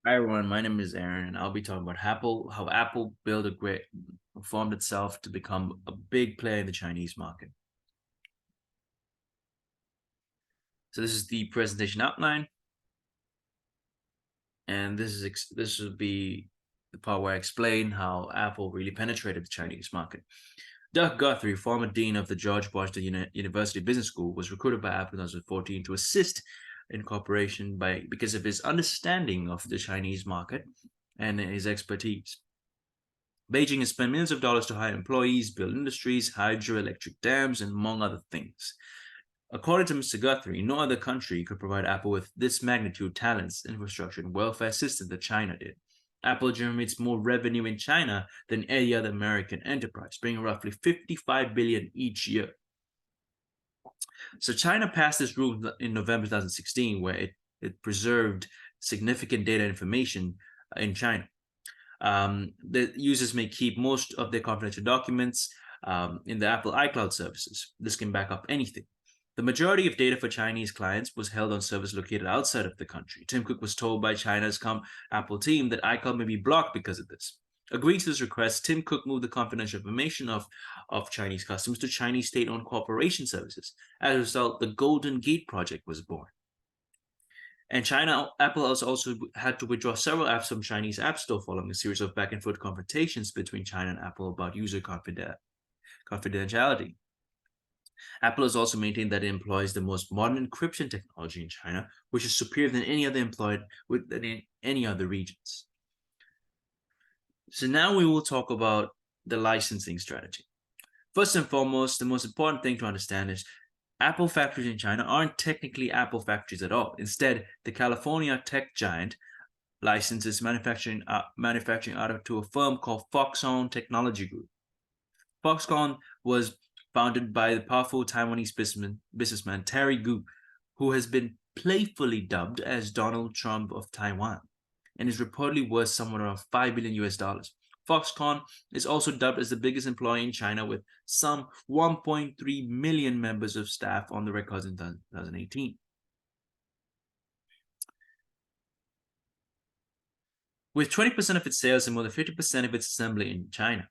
Hi everyone, my name is Aaron, and I'll be talking about Apple, how Apple formed itself to become a big player in the Chinese market. So this is the presentation outline, and this will be the part where I explain how Apple really penetrated the Chinese market. Doug Guthrie, former dean of the George Washington University Business School, was recruited by Apple in 2014 to assist in cooperation because of his understanding of the Chinese market and his expertise. Beijing has spent millions of dollars to hire employees, build industries, hydroelectric dams, and among other things. According to Mr. Guthrie, no other country could provide Apple with this magnitude talents, infrastructure, and welfare system that China did. Apple generates more revenue in China than any other American enterprise, bringing roughly 55 billion each year. So China passed this rule in November 2016, where it preserved significant data information in China. The users may keep most of their confidential documents in the Apple iCloud services. This can back up anything. The majority of data for Chinese clients was held on servers located outside of the country. Tim Cook was told by China's Apple team that iCloud may be blocked because of this. Agreeing to this request, Tim Cook moved the confidential information of Chinese customers to Chinese state-owned corporation services. As a result, the Golden Gate project was born. And Apple has also had to withdraw several apps from Chinese App Store following a series of back and forth confrontations between China and Apple about user confidentiality. Apple has also maintained that it employs the most modern encryption technology in China, which is superior than any other employed in any other regions. So now we will talk about the licensing strategy. First and foremost, the most important thing to understand is Apple factories in China aren't technically Apple factories at all. Instead, the California tech giant licenses manufacturing out to a firm called Foxconn Technology Group. Foxconn was founded by the powerful Taiwanese businessman Terry Gou, who has been playfully dubbed as Donald Trump of Taiwan, and is reportedly worth somewhere around 5 billion US dollars. Foxconn is also dubbed as the biggest employer in China with some 1.3 million members of staff on the records in 2018. With 20% of its sales and more than 50% of its assembly in China,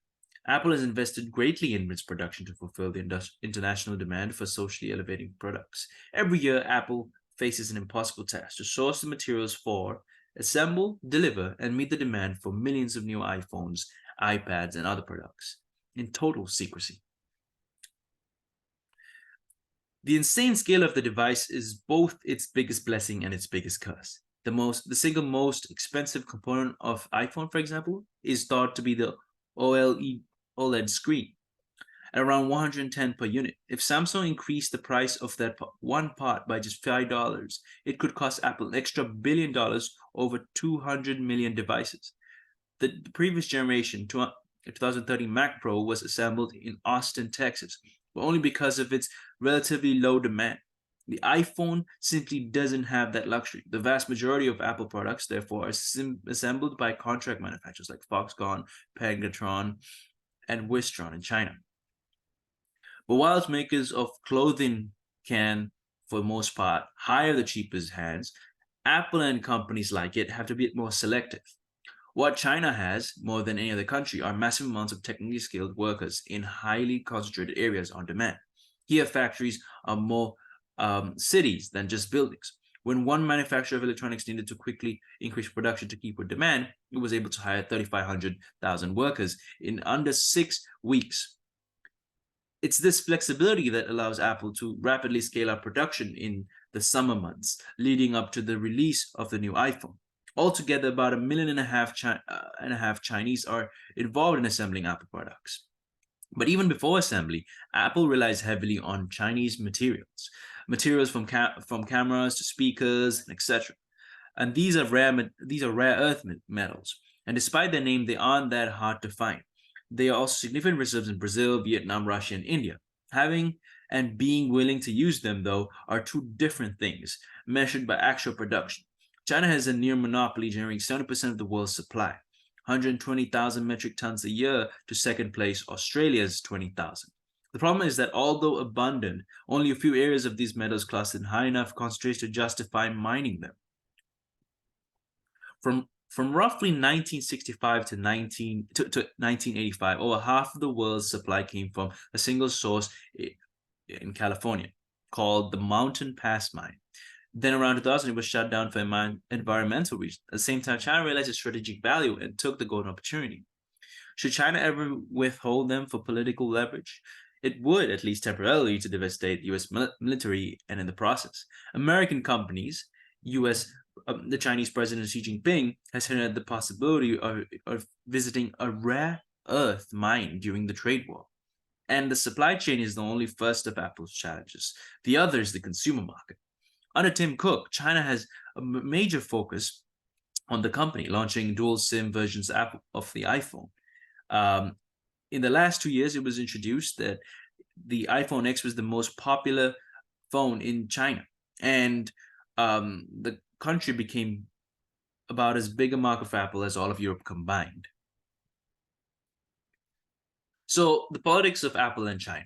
Apple has invested greatly in its production to fulfill the international demand for socially elevating products. Every year, Apple faces an impossible task to source the materials for, assemble, deliver, and meet the demand for millions of new iPhones, iPads, and other products in total secrecy. The insane scale of the device is both its biggest blessing and its biggest curse. The single most expensive component of iPhone, for example, is thought to be the OLED screen at around 110 per unit. If Samsung increased the price of that one part by just $5, it could cost Apple an extra $1 billion over 200 million devices. The previous generation, 2013 Mac Pro, was assembled in Austin, Texas, but only because of its relatively low demand. The iPhone simply doesn't have that luxury. The vast majority of Apple products, therefore, are assembled by contract manufacturers like Foxconn, Pegatron, and Wistron in China. But while makers of clothing can, for the most part, hire the cheapest hands, Apple and companies like it have to be more selective. What China has, more than any other country, are massive amounts of technically skilled workers in highly concentrated areas on demand. Here, factories are more cities than just buildings. When one manufacturer of electronics needed to quickly increase production to keep with demand, it was able to hire 3,500 workers in under 6 weeks. It's this flexibility that allows Apple to rapidly scale up production in the summer months, leading up to the release of the new iPhone. Altogether, about 1.5 million Chinese are involved in assembling Apple products. But even before assembly, Apple relies heavily on Chinese materials from cameras to speakers, etc. And these are rare earth metals. And despite their name, they aren't that hard to find. There are also significant reserves in Brazil, Vietnam, Russia, and India. Having and being willing to use them, though, are two different things, measured by actual production. China has a near monopoly, generating 70% of the world's supply, 120,000 metric tons a year, to second place Australia's 20,000. The problem is that although abundant, only a few areas of these metals clustered in high enough concentrations to justify mining them. From From roughly 1965 to 1985, over half of the world's supply came from a single source in California called the Mountain Pass Mine. Then around 2000, it was shut down for environmental reasons. At the same time, China realized its strategic value and took the golden opportunity. Should China ever withhold them for political leverage? It would, at least temporarily, to devastate U.S. military and in the process. American companies, the Chinese President Xi Jinping has hinted at the possibility of visiting a rare earth mine during the trade war. And the supply chain is the only first of Apple's challenges. The other is the consumer market. Under Tim Cook, China has a major focus on the company, launching dual SIM versions of the iPhone. In the last 2 years, it was introduced that the iPhone X was the most popular phone in China. And the country became about as big a market for Apple as all of Europe combined. So the politics of Apple and China.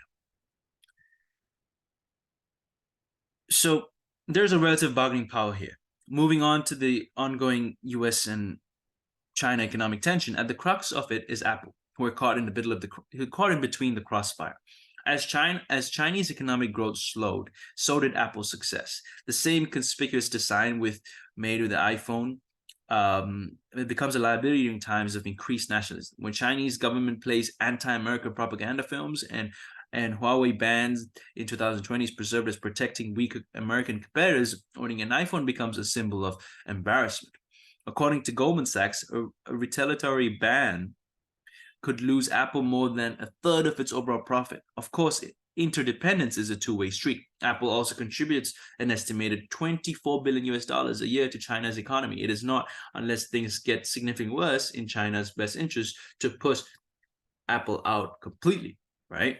So there's a relative bargaining power here. Moving on to the ongoing US and China economic tension, at the crux of it is Apple, who are caught in between the crossfire. As Chinese economic growth slowed, so did Apple's success. The same conspicuous design made with the iPhone, it becomes a liability in times of increased nationalism. When Chinese government plays anti-American propaganda films and Huawei bans in 2020 is preserved as protecting weak American competitors, owning an iPhone becomes a symbol of embarrassment. According to Goldman Sachs, a retaliatory ban could lose Apple more than a third of its overall profit. Of course, interdependence is a two-way street. Apple also contributes an estimated $24 billion a year to China's economy. It is not, unless things get significantly worse, in China's best interest to push Apple out completely, right?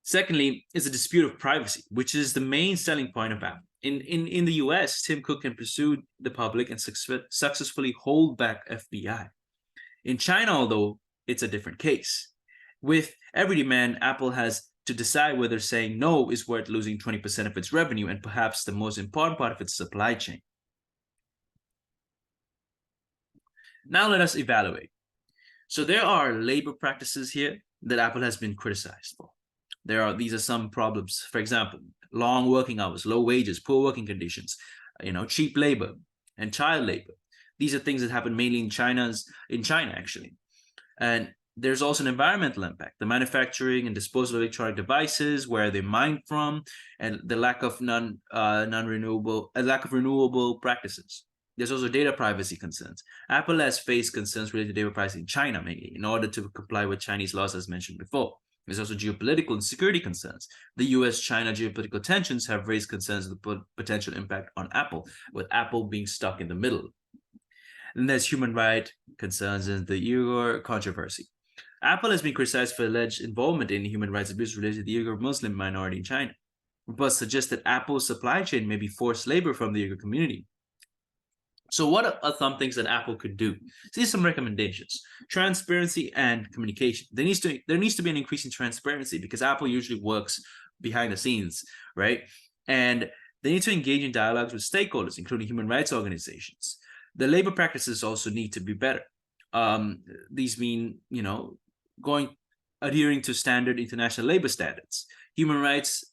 Secondly, is the dispute of privacy, which is the main selling point of Apple. In the US, Tim Cook can pursue the public and successfully hold back FBI. In China, although, it's a different case. With every demand, Apple has to decide whether saying no is worth losing 20% of its revenue and perhaps the most important part of its supply chain. Now let us evaluate. So there are labor practices here that Apple has been criticized for. These are some problems. For example, long working hours, low wages, poor working conditions, cheap labor and child labor. These are things that happen mainly in China, actually. And there's also an environmental impact. The manufacturing and disposal of electronic devices, where they mine from, and the lack of renewable practices. There's also data privacy concerns. Apple has faced concerns related to data privacy in China, mainly, in order to comply with Chinese laws, as mentioned before. There's also geopolitical and security concerns. The US-China geopolitical tensions have raised concerns of the potential impact on Apple, with Apple being stuck in the middle. Then there's human rights concerns and the Uyghur controversy. Apple has been criticized for alleged involvement in human rights abuse related to the Uyghur Muslim minority in China. Reports suggest that Apple's supply chain may be forced labor from the Uyghur community. So what are some things that Apple could do? These are some recommendations. Transparency and communication. There needs to be an increase in transparency because Apple usually works behind the scenes, right? And they need to engage in dialogues with stakeholders, including human rights organizations. The labor practices also need to be better. These mean, adhering to standard international labor standards. Human rights,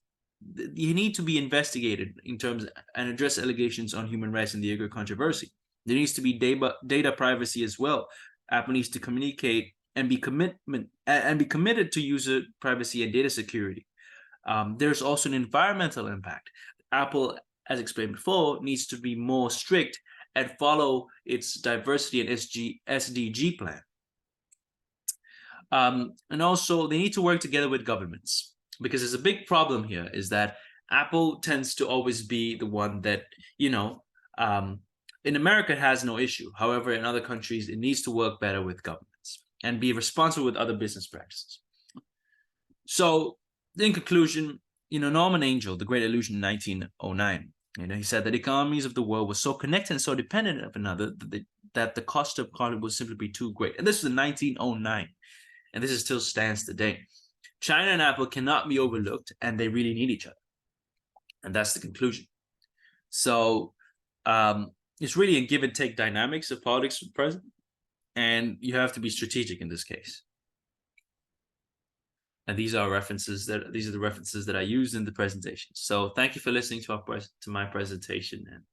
you need to be investigated in terms and address allegations on human rights in the Uyghur controversy. There needs to be data privacy as well. Apple needs to communicate and be committed to user privacy and data security. There's also an environmental impact. Apple, as explained before, needs to be more strict and follow its diversity and SDG plan. And also, they need to work together with governments, because there's a big problem here is that Apple tends to always be the one that, in America it has no issue. However, in other countries, it needs to work better with governments and be responsible with other business practices. So in conclusion, Norman Angell, The Great Illusion in 1909, he said that economies of the world were so connected and so dependent of another that the cost of conflict would simply be too great. And this was in 1909, and this still stands today. China and Apple cannot be overlooked, and they really need each other. And that's the conclusion. So, it's really a give and take dynamics of politics present, and you have to be strategic in this case. And these are the references that I used in the presentation. So thank you for listening to my presentation, and